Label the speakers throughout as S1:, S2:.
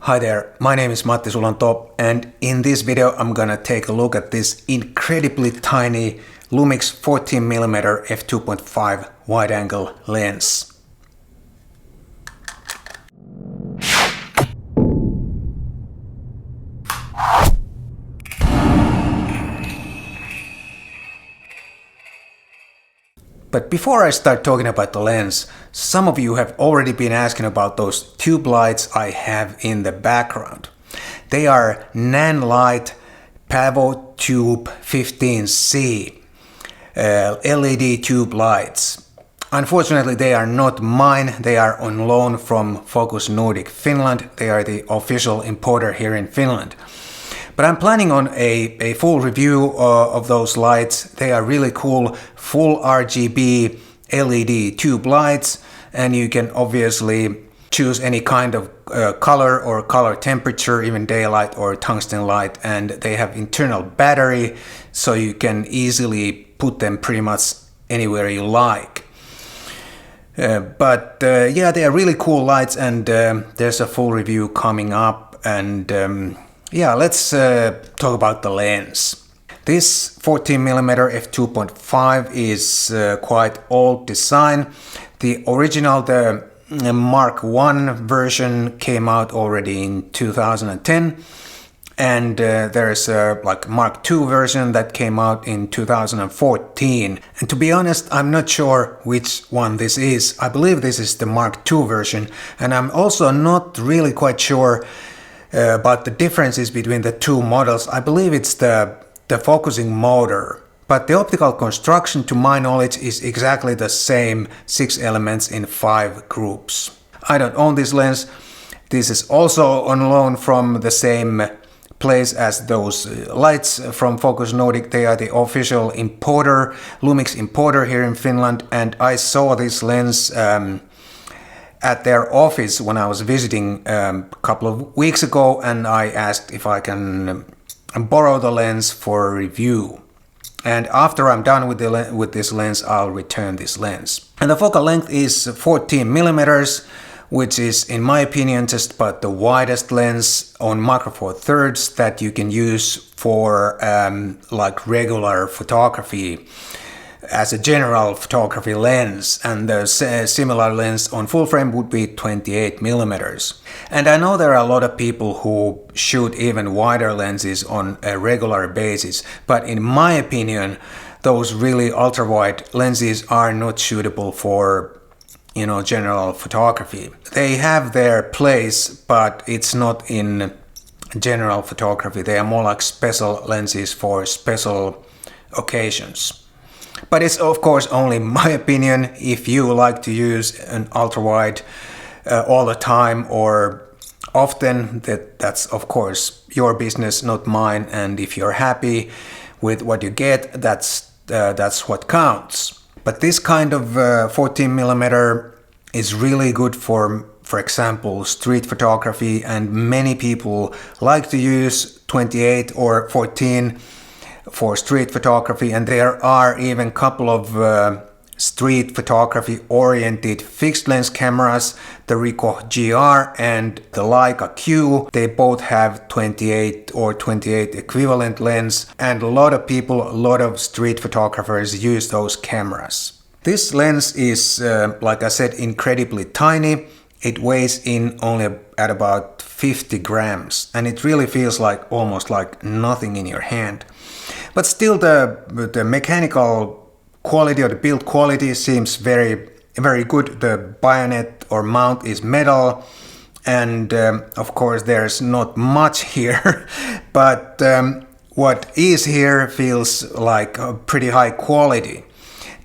S1: Hi there, my name is Matti Sulanto, and in this video I'm gonna take a look at this incredibly tiny Lumix 14mm F2.5 wide-angle lens. But before I start talking about the lens, some of you have already been asking about those tube lights I have in the background. They are Nanlite Pavo Tube 15C LED tube lights. Unfortunately, they are not mine. They are on loan from Focus Nordic Finland. They are the official importer here in Finland. But I'm planning on a full review of those lights. They are really cool, full RGB LED tube lights, and you can obviously choose any kind of color or color temperature, even daylight or tungsten light, and they have internal battery, so you can easily put them pretty much anywhere you like. Yeah, they are really cool lights, and there's a full review coming up, and yeah, let's talk about the lens. This 14mm f2.5 is quite old design. The original, the Mark 1 version came out already in 2010, and there's a Mark 2 version that came out in 2014. And to be honest, I'm not sure which one this is. I believe this is the Mark 2 version, and I'm also not really quite sure about the differences between the two models. I believe it's the focusing motor, but the optical construction, to my knowledge, is exactly the same, 6 elements in 5 groups. I don't own this lens. This is also on loan from the same place as those lights from Focus Nordic. They are the official importer, Lumix importer here in Finland, and I saw this lens at their office when I was visiting a couple of weeks ago, and I asked if I can borrow the lens for a review. And after I'm done with this lens, I'll return this lens. And the focal length is 14mm, which is, in my opinion, just about the widest lens on Macro Four Thirds that you can use for like regular photography, as a general photography lens, and the similar lens on full frame would be 28mm. And I know there are a lot of people who shoot even wider lenses on a regular basis, but in my opinion, those really ultra wide lenses are not suitable for, you know, general photography. They have their place, but it's not in general photography. They are more like special lenses for special occasions. But it's of course only my opinion. If you like to use an ultra-wide all the time or often, that's of course your business, not mine. And if you're happy with what you get, that's what counts. But this kind of 14mm is really good for example, street photography, and many people like to use 28 or 14 for street photography, and there are even a couple of street photography oriented fixed lens cameras, the Ricoh GR and the Leica Q. They both have 28 or 28 equivalent lens, and a lot of people, a lot of street photographers use those cameras. This lens is, like I said, incredibly tiny. It weighs in only at about 50 grams, and it really feels like almost like nothing in your hand. But still, the mechanical quality or the build quality seems very, very good. The bayonet or mount is metal, and of course there's not much here, but what is here feels like a pretty high quality.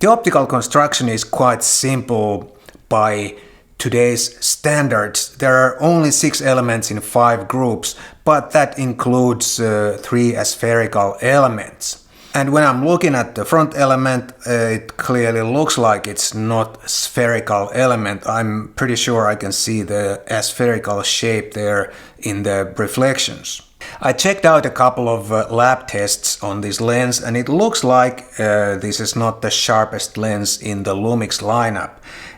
S1: The optical construction is quite simple by today's standards. There are only 6 elements in 5 groups, but that includes 3 aspherical elements. And when I'm looking at the front element, it clearly looks like it's not spherical element. I'm pretty sure I can see the aspherical shape there in the reflections. I checked out a couple of lab tests on this lens, and it looks like this is not the sharpest lens in the Lumix lineup.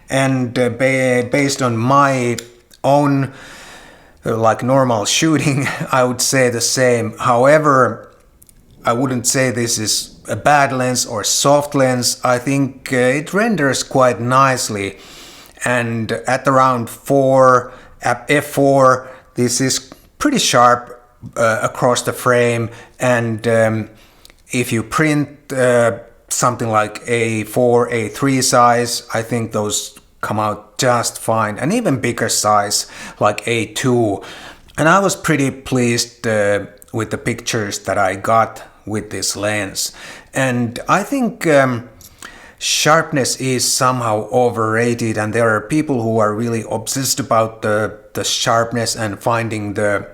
S1: And based on my own like normal shooting, I would say the same. However, I wouldn't say this is a bad lens or soft lens. I think it renders quite nicely, and at around f4, this is pretty sharp across the frame, and if you print something like A4, A3 size, I think those come out just fine, and even bigger size like A2. And I was pretty pleased with the pictures that I got with this lens. And I think sharpness is somehow overrated, and there are people who are really obsessed about the sharpness and finding the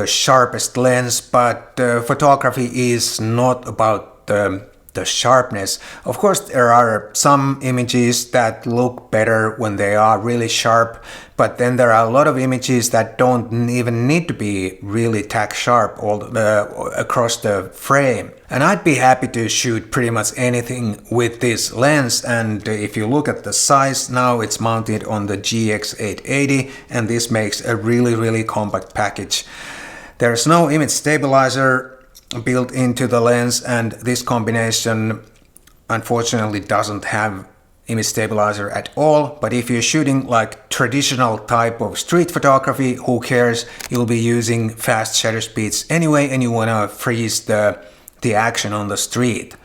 S1: sharpest lens, but photography is not about the sharpness. Of course, there are some images that look better when they are really sharp, but then there are a lot of images that don't even need to be really tack sharp across the frame. And I'd be happy to shoot pretty much anything with this lens. And if you look at the size, now it's mounted on the GX880, and this makes a really compact package. There's no image stabilizer built into the lens, and this combination unfortunately doesn't have image stabilizer at all. But if you're shooting like traditional type of street photography, who cares? You'll be using fast shutter speeds anyway, and you want to freeze the action on the street.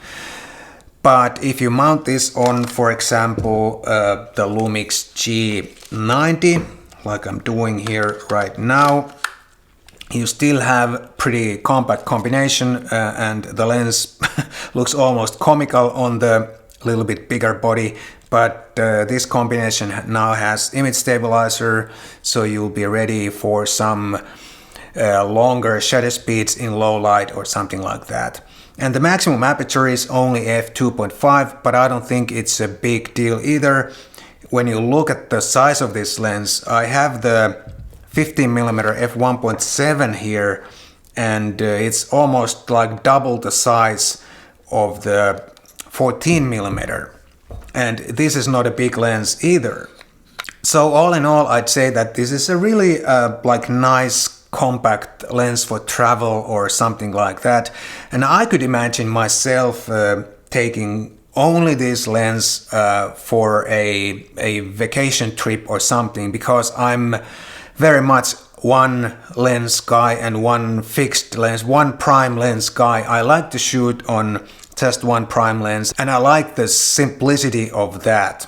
S1: But if you mount this on, for example, the Lumix G90, like I'm doing here right now, you still have pretty compact combination, and the lens looks almost comical on the little bit bigger body. But this combination now has image stabilizer, so you'll be ready for some longer shutter speeds in low light or something like that. And the maximum aperture is only f2.5, but I don't think it's a big deal either. When you look at the size of this lens, I have the 15mm f1.7 here, and it's almost like double the size of the 14mm, and this is not a big lens either. So all in all, I'd say that this is a really like nice compact lens for travel or something like that, and I could imagine myself taking only this lens for a vacation trip or something, because I'm very much one lens guy and one fixed lens, one prime lens guy. I like to shoot on just one prime lens, and I like the simplicity of that.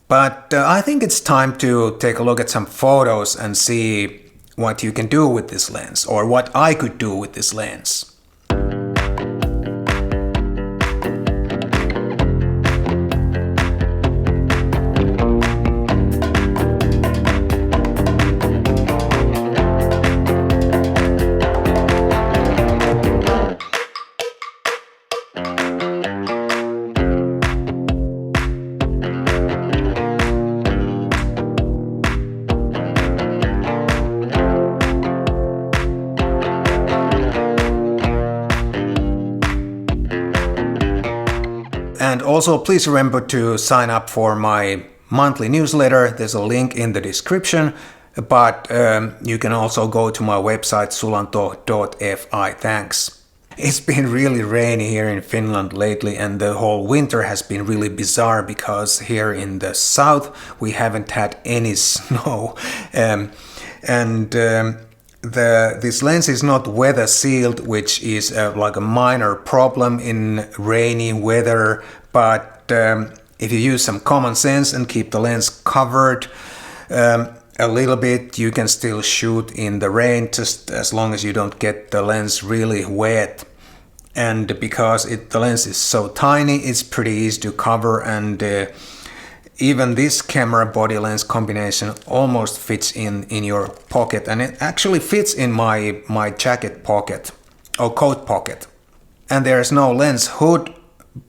S1: But I think it's time to take a look at some photos and see what you can do with this lens, or what I could do with this lens. And also please remember to sign up for my monthly newsletter. There's a link in the description, but you can also go to my website sulanto.fi. Thanks. It's been really rainy here in Finland lately, and the whole winter has been really bizarre because here in the south we haven't had any snow. This lens is not weather sealed, which is like a minor problem in rainy weather, but if you use some common sense and keep the lens covered a little bit, you can still shoot in the rain, just as long as you don't get the lens really wet. And because the lens is so tiny, it's pretty easy to cover, and even this camera body lens combination almost fits in your pocket, and it actually fits in my jacket pocket or coat pocket. And there's no lens hood,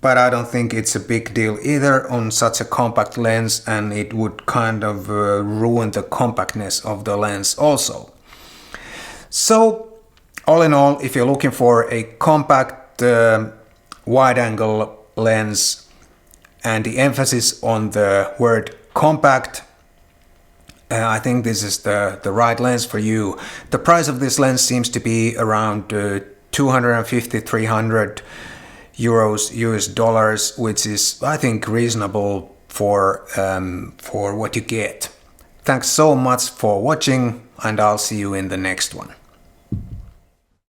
S1: but I don't think it's a big deal either on such a compact lens, and it would kind of ruin the compactness of the lens also. So all in all, if you're looking for a compact wide-angle lens and the emphasis on the word compact, I think this is the right lens for you. The price of this lens seems to be around 250-300 euros US dollars, which is, I think, reasonable for what you get. Thanks so much for watching, and I'll see you in the next one.